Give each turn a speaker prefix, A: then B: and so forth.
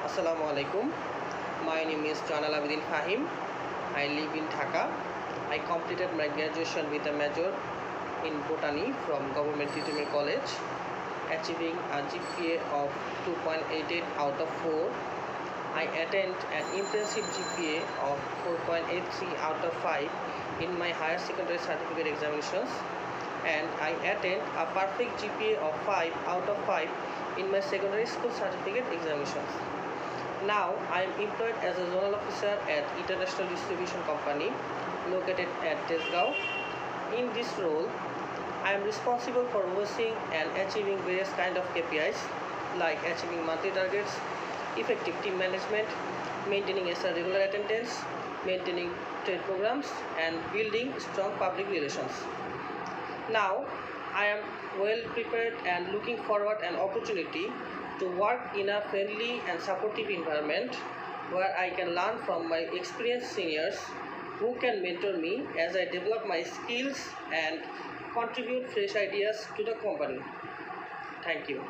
A: Assalamu alaikum. My name is Janal Abidin Fahim. I live in Dhaka. I completed my graduation with a major in botany from Government Titumer College, achieving a GPA of 2.88 out of 4. I attained an impressive GPA of 4.83 out of 5 in my higher secondary certificate examinations, and I attained a perfect GPA of 5 out of 5 in my secondary school certificate examinations. Now I am employed as a zonal officer at International Distribution Company located at Tesgao. In this role, I am responsible for overseeing and achieving various kind of KPIs like achieving monthly targets, effective team management, maintaining SR regular attendance, maintaining trade programs, and building strong public relations. Now, I am well prepared and looking forward an opportunity to work in a friendly and supportive environment where I can learn from my experienced seniors who can mentor me as I develop my skills and contribute fresh ideas to the company. Thank you.